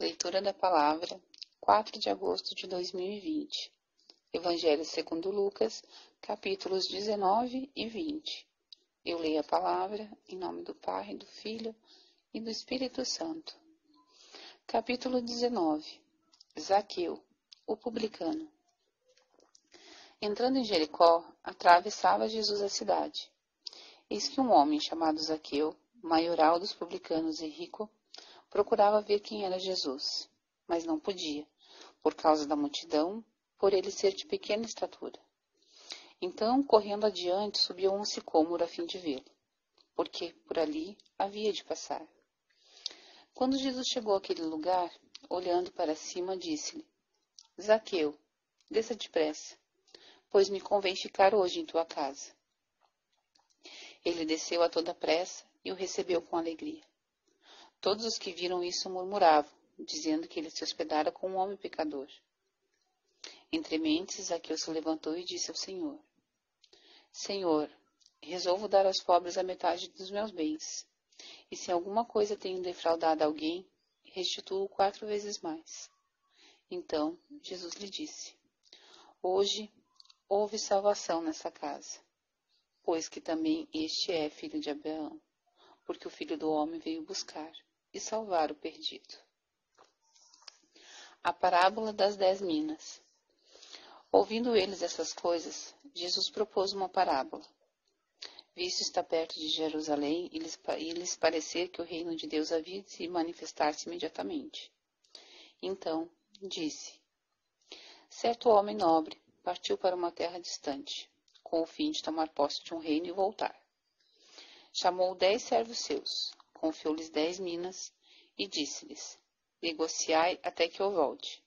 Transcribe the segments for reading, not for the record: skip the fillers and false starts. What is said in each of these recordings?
Leitura da Palavra, 4 de agosto de 2020. Evangelho segundo Lucas, capítulos 19 e 20. Eu leio a palavra em nome do Pai, do Filho e do Espírito Santo. Capítulo 19. Zaqueu, o publicano. Entrando em Jericó, atravessava Jesus a cidade. Eis que um homem chamado Zaqueu, maioral dos publicanos e rico, procurava ver quem era Jesus, mas não podia, por causa da multidão, por ele ser de pequena estatura. Então, correndo adiante, subiu a um sicômoro a fim de vê-lo, porque por ali havia de passar. Quando Jesus chegou àquele lugar, olhando para cima, disse-lhe: Zaqueu, desça depressa, pois me convém ficar hoje em tua casa. Ele desceu a toda pressa e o recebeu com alegria. Todos os que viram isso murmuravam, dizendo que ele se hospedara com um homem pecador. Entre mentes, Zaqueu se levantou e disse ao Senhor: Senhor, resolvo dar aos pobres a metade dos meus bens, e se alguma coisa tenho defraudado a alguém, restituo 4 vezes mais. Então Jesus lhe disse: Hoje houve salvação nessa casa, pois que também este é filho de Abraão, porque o Filho do Homem veio buscar e salvar o perdido. A parábola das 10 minas. Ouvindo eles essas coisas, Jesus propôs uma parábola. Visto estar perto de Jerusalém e lhes parecer que o reino de Deus havia de se manifestar-se imediatamente. Então disse: Certo homem nobre partiu para uma terra distante, com o fim de tomar posse de um reino e voltar. Chamou 10 servos seus, confiou-lhes 10 minas e disse-lhes: Negociai até que eu volte.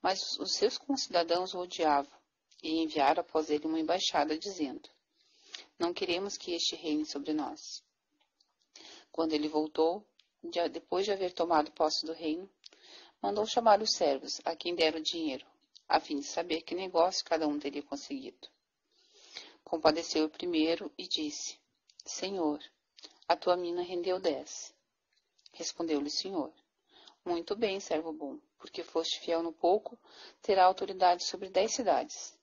Mas os seus concidadãos o odiavam e enviaram após ele uma embaixada, dizendo: Não queremos que este reine sobre nós. Quando ele voltou, depois de haver tomado posse do reino, mandou chamar os servos, a quem deram o dinheiro, a fim de saber que negócio cada um teria conseguido. Compadeceu o primeiro e disse: Senhor, a tua mina rendeu 10. Respondeu-lhe o Senhor: Muito bem, servo bom, porque foste fiel no pouco, terá autoridade sobre 10 cidades.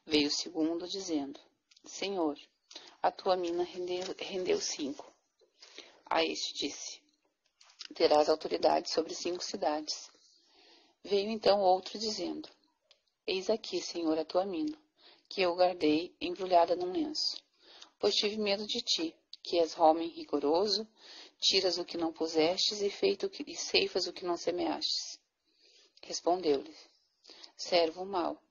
Veio o segundo, dizendo: Senhor, a tua mina rendeu 5. A este disse: Terás autoridade sobre 5 cidades. Veio então outro, dizendo: Eis aqui, Senhor, a tua mina, que eu guardei embrulhada num lenço, pois tive medo de ti, que és homem rigoroso, tiras o que não pusestes e ceifas o que não semeastes. Respondeu-lhe: Servo mau,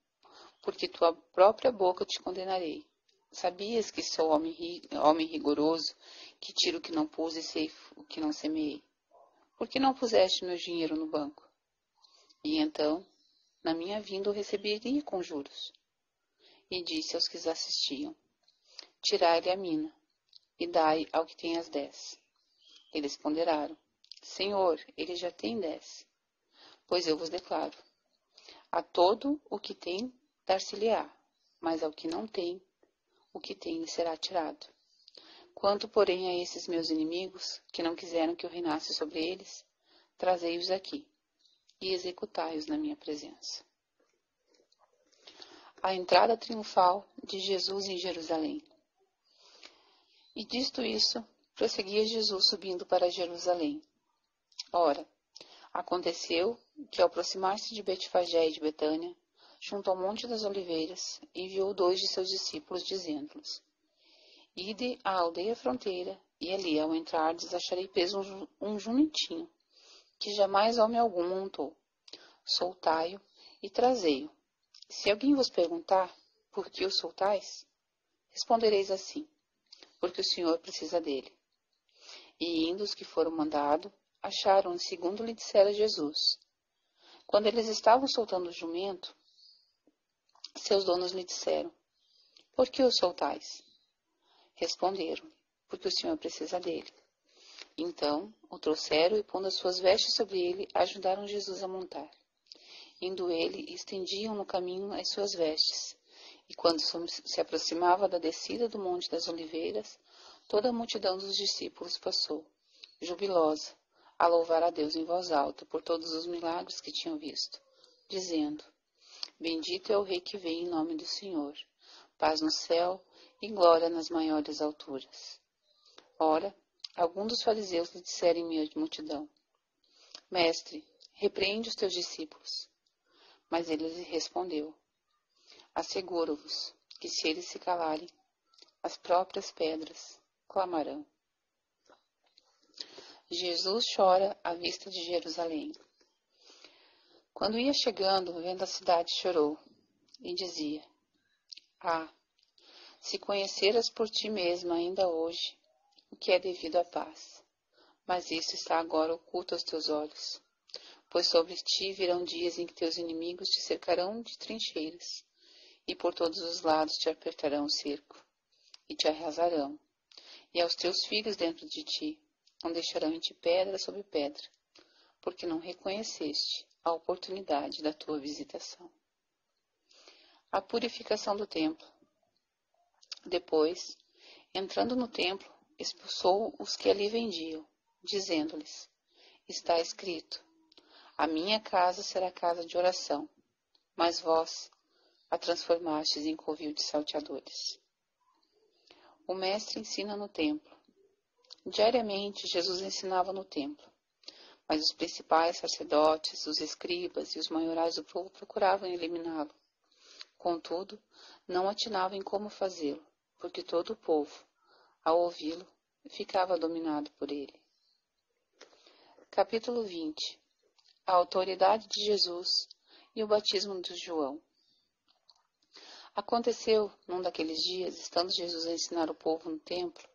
porque tua própria boca te condenarei. Sabias que sou homem rigoroso, que tiro o que não pus e ceifo o que não semeei? Por que não puseste meu dinheiro no banco? E então, na minha vinda, o receberia com juros. E disse aos que assistiam: Tirai-lhe a mina, e dai ao que tem as 10. Eles ponderaram: Senhor, ele já tem 10. Pois eu vos declaro: a todo o que tem, dar-se-lhe-á, mas ao que não tem, o que tem lhe será tirado. Quanto, porém, a esses meus inimigos, que não quiseram que eu reinasse sobre eles, trazei-os aqui, e executai-os na minha presença. A entrada triunfal de Jesus em Jerusalém. E dito isso, prosseguia Jesus subindo para Jerusalém. Ora, aconteceu que, ao aproximar-se de Betfagé e de Betânia, junto ao Monte das Oliveiras, enviou 2 de seus discípulos, dizendo-lhes: Ide à aldeia fronteira, e ali, ao entrardes, acharei preso um jumentinho, que jamais homem algum montou. Soltai-o e trazei-o. Se alguém vos perguntar, por que o soltais? Respondereis assim: porque o Senhor precisa dele. E indo os que foram mandados, acharam-no segundo lhe dissera Jesus. Quando eles estavam soltando o jumento, seus donos lhe disseram: Por que o soltais? Responderam: Porque o Senhor precisa dele. Então o trouxeram e, pondo as suas vestes sobre ele, ajudaram Jesus a montar. Indo ele, estendiam no caminho as suas vestes. E quando se aproximava da descida do Monte das Oliveiras, toda a multidão dos discípulos passou, jubilosa, a louvar a Deus em voz alta por todos os milagres que tinham visto, dizendo: Bendito é o Rei que vem em nome do Senhor, paz no céu e glória nas maiores alturas. Ora, alguns dos fariseus lhe disseram em meio à multidão: Mestre, repreende os teus discípulos. Mas ele lhe respondeu: Asseguro-vos que se eles se calarem, as próprias pedras clamarão. Jesus chora à vista de Jerusalém. Quando ia chegando, vendo a cidade, chorou e dizia: Ah, se conheceras por ti mesma ainda hoje o que é devido à paz, mas isso está agora oculto aos teus olhos. Pois sobre ti virão dias em que teus inimigos te cercarão de trincheiras, e por todos os lados te apertarão o cerco, e te arrasarão, e aos teus filhos dentro de ti não deixarão em ti pedra sobre pedra, porque não reconheceste a oportunidade da tua visitação. A purificação do templo. Depois, entrando no templo, expulsou os que ali vendiam, dizendo-lhes: Está escrito: A minha casa será casa de oração, mas vós a transformastes em covil de salteadores. O mestre ensina no templo. Diariamente, Jesus ensinava no templo, mas os principais sacerdotes, os escribas e os maiorais do povo procuravam eliminá-lo. Contudo, não atinavam em como fazê-lo, porque todo o povo, ao ouvi-lo, ficava dominado por ele. Capítulo 20. A autoridade de Jesus e o batismo de João. Aconteceu, num daqueles dias, estando Jesus a ensinar o povo no templo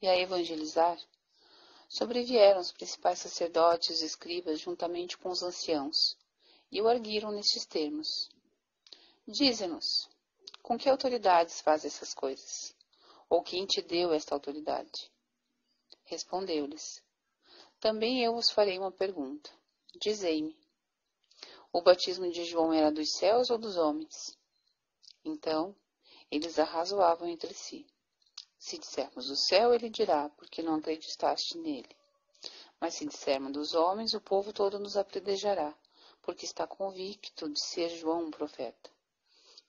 e a evangelizar, sobrevieram os principais sacerdotes e os escribas juntamente com os anciãos, e o arguiram nestes termos: Dize-nos, com que autoridades faz essas coisas? Ou quem te deu esta autoridade? Respondeu-lhes: Também eu vos farei uma pergunta. Dizei-me, o batismo de João era dos céus ou dos homens? Então, eles arrazoavam entre si. Se dissermos do céu, ele dirá, porque não acreditaste nele. Mas se dissermos dos homens, o povo todo nos apedrejará, porque está convicto de ser João um profeta.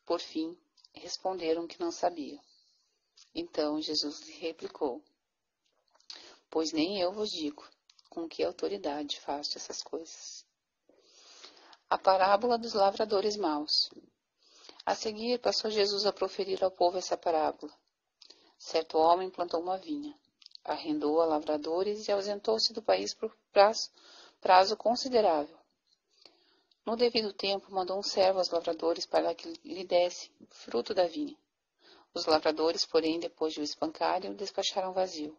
Por fim, responderam que não sabiam. Então Jesus lhe replicou: Pois nem eu vos digo, com que autoridade faço essas coisas. A parábola dos lavradores maus. A seguir, passou Jesus a proferir ao povo essa parábola. Certo homem plantou uma vinha, arrendou a lavradores e ausentou-se do país por prazo considerável. No devido tempo, mandou um servo aos lavradores para que lhe desse fruto da vinha. Os lavradores, porém, depois de o espancarem, o despacharam vazio.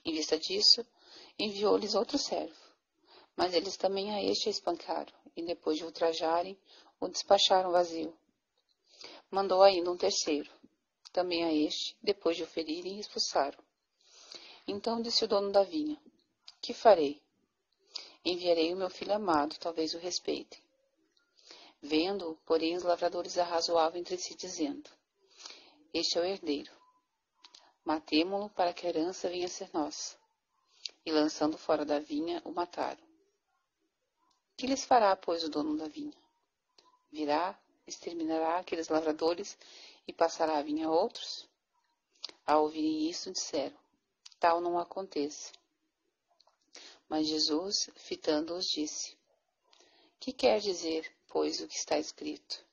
Em vista disso, enviou-lhes outro servo. Mas eles também a este espancaram, e depois de o ultrajarem, o despacharam vazio. Mandou ainda um terceiro. Também a este, depois de o ferirem, expulsaram. Então disse o dono da vinha: Que farei? Enviarei o meu filho amado, talvez o respeitem. Vendo-o, porém, os lavradores arrazoavam entre si, dizendo: Este é o herdeiro. Matemo-lo para que a herança venha a ser nossa. E lançando fora da vinha, o mataram. Que lhes fará, pois, o dono da vinha? Virá, exterminará aqueles lavradores e passará a vinha a outros? Ao ouvirem isso, disseram: Tal não aconteça. Mas Jesus, fitando-os, disse: Que quer dizer, pois, o que está escrito?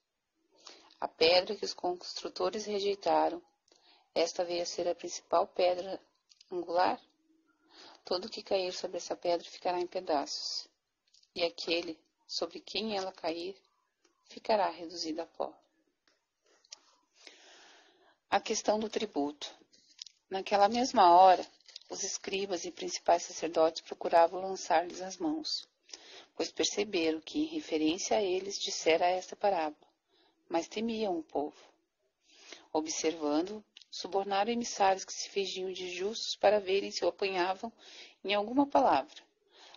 A pedra que os construtores rejeitaram, esta veio a ser a principal pedra angular? Todo que cair sobre essa pedra ficará em pedaços, e aquele sobre quem ela cair ficará reduzido a pó. A questão do tributo. Naquela mesma hora, os escribas e principais sacerdotes procuravam lançar-lhes as mãos, pois perceberam que, em referência a eles, dissera esta parábola, mas temiam o povo. Observando, subornaram emissários que se fingiam de justos para verem se o apanhavam em alguma palavra,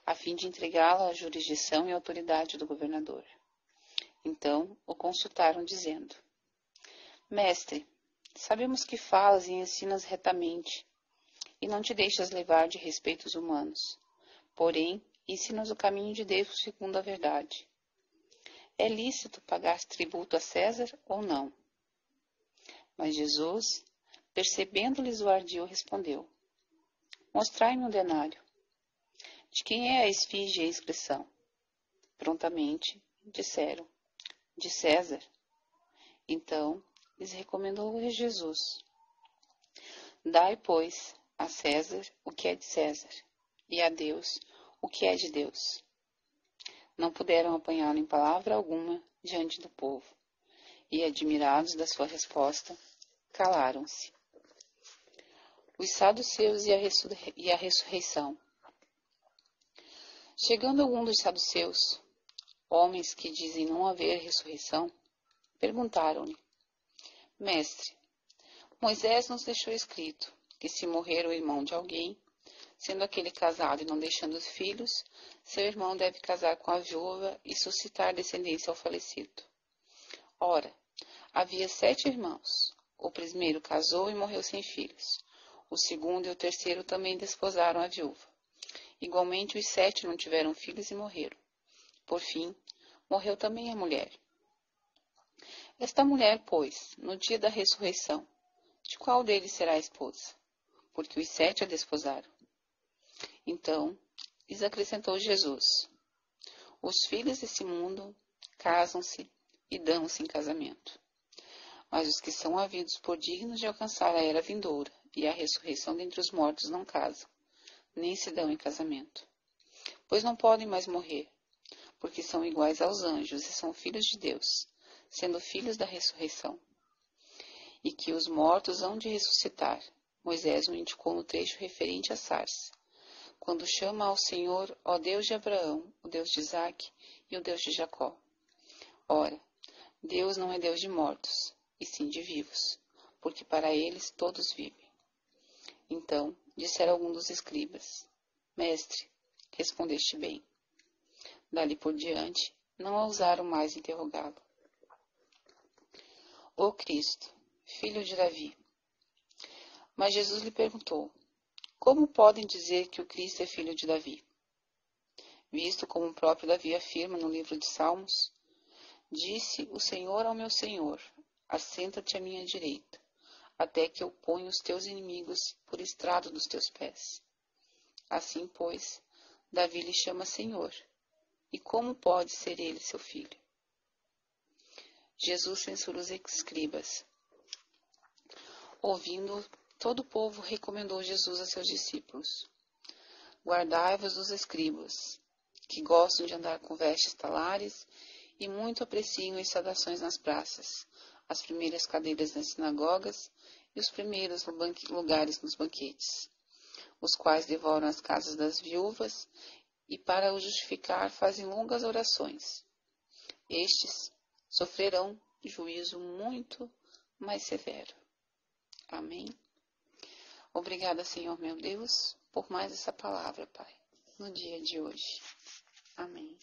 a fim de entregá-lo à jurisdição e autoridade do governador. Então o consultaram, dizendo: Mestre, sabemos que falas e ensinas retamente, e não te deixas levar de respeitos humanos, porém, ensina-nos o caminho de Deus segundo a verdade. É lícito pagar tributo a César ou não? Mas Jesus, percebendo-lhes o ardil, respondeu: Mostrai-me um denário. De quem é a esfinge e a inscrição? Prontamente disseram: De César. Então lhes recomendou Jesus: Dai, pois, a César o que é de César, e a Deus o que é de Deus. Não puderam apanhá-lo em palavra alguma diante do povo, e, admirados da sua resposta, calaram-se. Os saduceus e a ressurreição. Chegando algum dos saduceus, homens que dizem não haver ressurreição, perguntaram-lhe: Mestre, Moisés nos deixou escrito que se morrer o irmão de alguém, sendo aquele casado e não deixando filhos, seu irmão deve casar com a viúva e suscitar descendência ao falecido. Ora, havia 7 irmãos. O primeiro casou e morreu sem filhos. O segundo e o terceiro também desposaram a viúva. Igualmente, os 7 não tiveram filhos e morreram. Por fim, morreu também a mulher. Esta mulher, pois, no dia da ressurreição, de qual deles será a esposa? Porque os 7 a desposaram. Então, lhes acrescentou Jesus: Os filhos desse mundo casam-se e dão-se em casamento. Mas os que são havidos por dignos de alcançar a era vindoura e a ressurreição dentre os mortos não casam, nem se dão em casamento. Pois não podem mais morrer, porque são iguais aos anjos e são filhos de Deus, sendo filhos da ressurreição. E que os mortos hão de ressuscitar, Moisés o indicou no trecho referente à sarça, quando chama ao Senhor, ó Deus de Abraão, o Deus de Isaque e o Deus de Jacó. Ora, Deus não é Deus de mortos, e sim de vivos, porque para eles todos vivem. Então disseram alguns dos escribas: Mestre, respondeste bem. Dali por diante, não ousaram mais interrogá-lo. O Cristo, filho de Davi. Mas Jesus lhe perguntou: Como podem dizer que o Cristo é filho de Davi? Visto como o próprio Davi afirma no livro de Salmos: Disse o Senhor ao meu Senhor: Assenta-te à minha direita, até que eu ponha os teus inimigos por estrado dos teus pés. Assim, pois, Davi lhe chama Senhor. E como pode ser ele seu filho? Jesus censura os escribas. Ouvindo, todo o povo recomendou Jesus a seus discípulos: Guardai-vos dos escribas, que gostam de andar com vestes talares e muito apreciam as saudações nas praças, as primeiras cadeiras nas sinagogas e os primeiros lugares nos banquetes, os quais devoram as casas das viúvas e, para o justificar, fazem longas orações. Estes sofrerão juízo muito mais severo. Amém. Obrigada, Senhor meu Deus, por mais essa palavra, Pai, no dia de hoje. Amém.